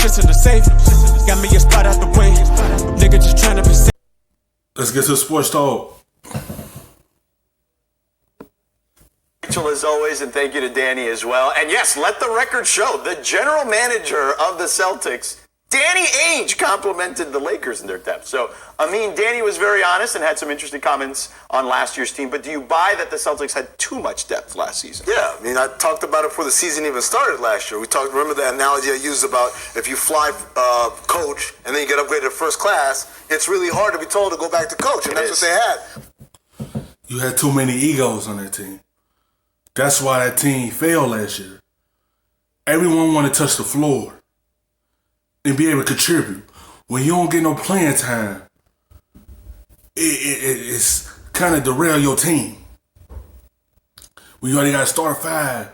shit's in the safe. Got me a spot out the way. Nigga just tryna be safe. Let's get to the sports talk. As always, and thank you to Danny as well. And yes, let the record show, the general manager of the Celtics, Danny Ainge, complimented the Lakers in their depth. So, Danny was very honest and had some interesting comments on last year's team. But do you buy that the Celtics had too much depth last season? Yeah, I talked about it before the season even started last year. Remember the analogy I used about if you fly coach and then you get upgraded to first class, it's really hard to be told to go back to coach, and that's what they had. You had too many egos on that team. That's why that team failed last year. Everyone wanted to touch the floor and be able to contribute. When you don't get no playing time, it's kind of derail your team. When you already got a star five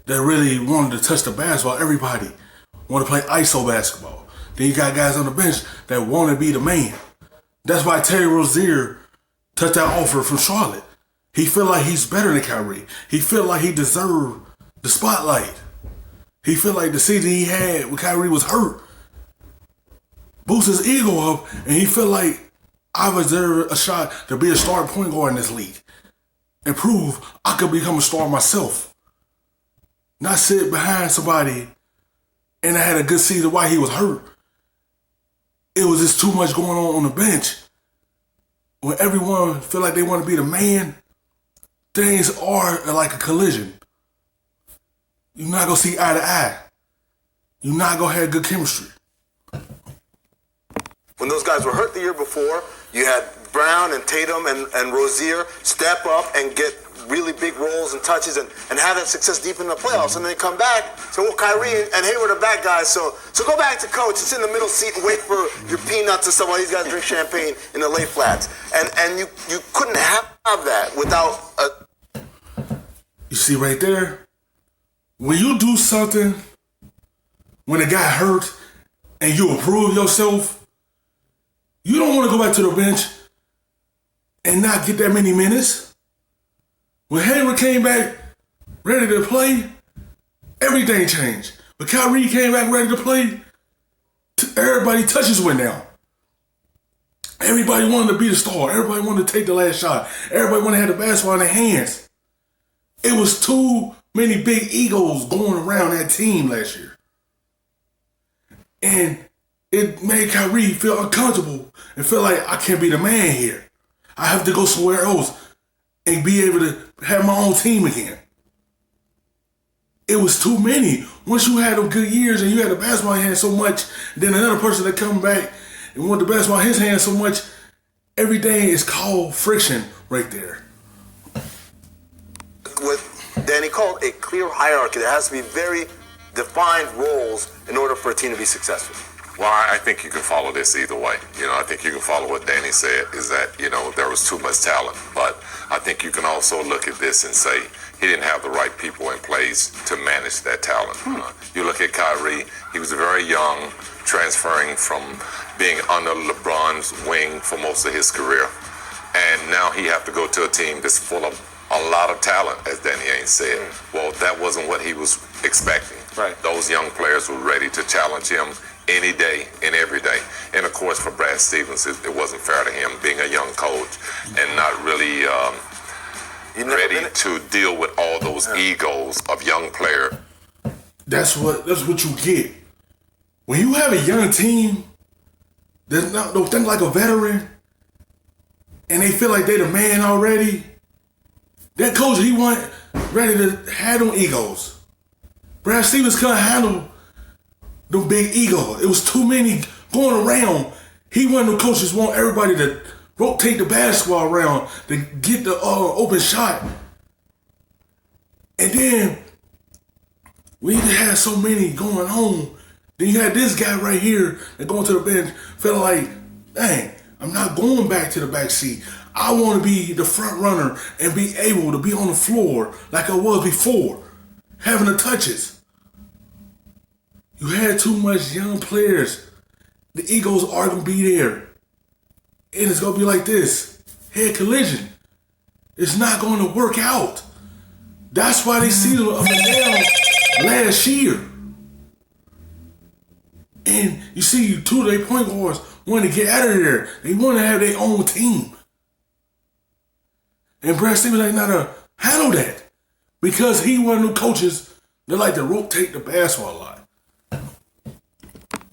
that really wanted to touch the basketball, everybody want to play ISO basketball. Then you got guys on the bench that want to be the man. That's why Terry Rozier took that offer from Charlotte. He feel like he's better than Kyrie. He feel like he deserved the spotlight. He feel like the season he had when Kyrie was hurt boost his ego up, and he feel like I deserve a shot to be a star point guard in this league and prove I could become a star myself. Not sit behind somebody and I had a good season while he was hurt. It was just too much going on the bench. When everyone feel like they want to be the man, things are like a collision. You're not going to see eye to eye. You're not going to have good chemistry. When those guys were hurt the year before, you had Brown and Tatum and Rozier step up and get really big roles and touches and have that success deep in the playoffs. And then they come back, so well, Kyrie and Hayward are back guys, so go back to coach, sit in the middle seat and wait for your peanuts and stuff while these guys drink champagne in the lay flats. And you couldn't have that without a... You see right there, when you do something, when a guy hurt and you improve yourself, you don't want to go back to the bench and not get that many minutes. When Hayward came back ready to play, everything changed. When Kyrie came back ready to play, everybody touches went down. Everybody wanted to be the star. Everybody wanted to take the last shot. Everybody wanted to have the basketball in their hands. It was too many big egos going around that team last year. And it made Kyrie feel uncomfortable and feel like I can't be the man here. I have to go somewhere else and be able to have my own team again. It was too many. Once you had them good years and you had the basketball in your hand so much, then another person that come back and want the basketball in his hand so much, everything is called friction right there. What Danny called a clear hierarchy. There has to be very defined roles in order for a team to be successful. Well, I think you can follow this either way. I think you can follow what Danny said, is that, there was too much talent. But I think you can also look at this and say he didn't have the right people in place to manage that talent. You look at Kyrie, he was very young, transferring from being under LeBron's wing for most of his career. And now he have to go to a team that's full of a lot of talent, as Danny Ainge said. Well, that wasn't what he was expecting. Right. Those young players were ready to challenge him any day and every day. And of course, for Brad Stevens, it wasn't fair to him being a young coach and not really ready to deal with all those egos of young players. That's what you get. When you have a young team that don't think like a veteran and they feel like they the man already, that coach, he wasn't ready to handle egos. Brad Stevens couldn't handle the big ego. It was too many going around. He one of the coaches want everybody to rotate the basketball around to get the open shot. And then we had so many going on. Then you had this guy right here that going to the bench feeling like, dang, I'm not going back to the back seat. I want to be the front runner and be able to be on the floor like I was before, having the touches. You had too much young players. The egos are going to be there. And it's going to be like this. Head collision. It's not going to work out. That's why they see them up and down last year. And you see two of their point guards want to get out of there. They want to have their own team. And Brad Stevens ain't not to handle that. Because he one of them coaches that like to rotate the basketball a lot.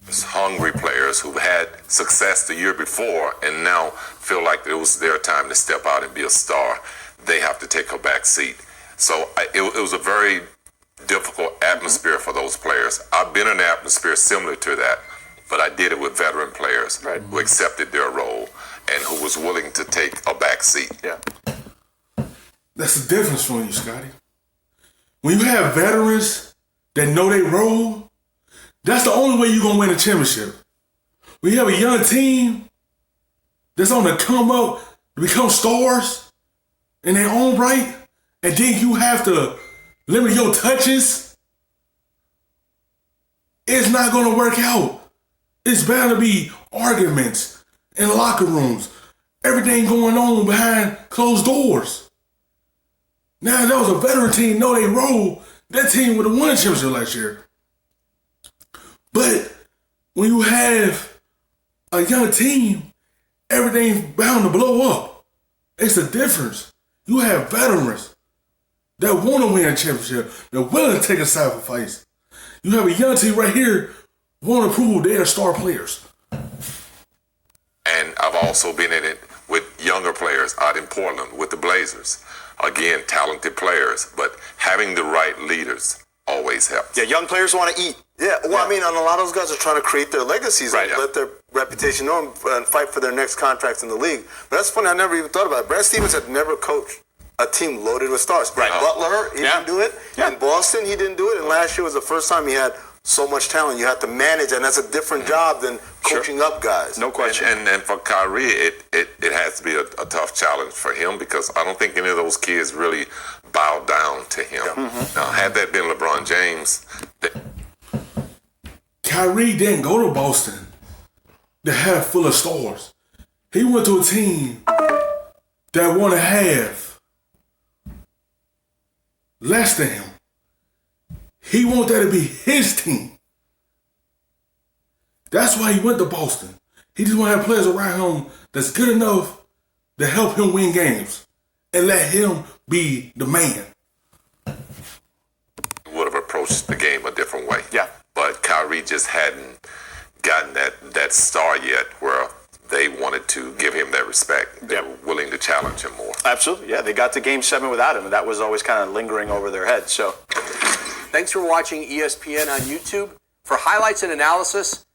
Hungry players who've had success the year before and now feel like it was their time to step out and be a star. They have to take a back seat. So it was a very difficult atmosphere for those players. I've been in an atmosphere similar to that, but I did it with veteran players who accepted their role and who was willing to take a back seat. Yeah. That's the difference for you, Scotty. When you have veterans that know their role, that's the only way you're going to win a championship. When you have a young team that's on the come up to become stars in their own right, and then you have to limit your touches, it's not going to work out. It's bound to be arguments in locker rooms, everything going on behind closed doors. Now, if that was a veteran team, know their role, that team would have won a championship last year. But when you have a young team, everything's bound to blow up. It's a difference. You have veterans that want to win a championship. They're willing to take a sacrifice. You have a young team right here want to prove they're star players. And I've also been in it with younger players out in Portland with the Blazers. Again, talented players, but having the right leaders always helps. Yeah, young players want to eat. Yeah, well, I mean, and a lot of those guys are trying to create their legacies and let their reputation known and fight for their next contracts in the league. But that's funny, I never even thought about it. Brad Stevens had never coached a team loaded with stars. Right. Butler, he didn't do it. Yeah. In Boston, he didn't do it. And last year was the first time he had so much talent. You have to manage, and that's a different job than coaching up guys. No question. And for Kyrie, it has to be a tough challenge for him because I don't think any of those kids really bowed down to him. Now, had that been LeBron James... Kyrie didn't go to Boston to have full of stars. He went to a team that want to have less than him. He want that to be his team. That's why he went to Boston. He just want to have players around him that's good enough to help him win games and let him be the man. Would have approached the game a different way. Yeah. But Kyrie just hadn't gotten that star yet where they wanted to give him that respect. They were willing to challenge him more. Absolutely. Yeah, they got to Game 7 without him, and that was always kind of lingering over their heads. So, thanks for watching ESPN on YouTube. For highlights and analysis,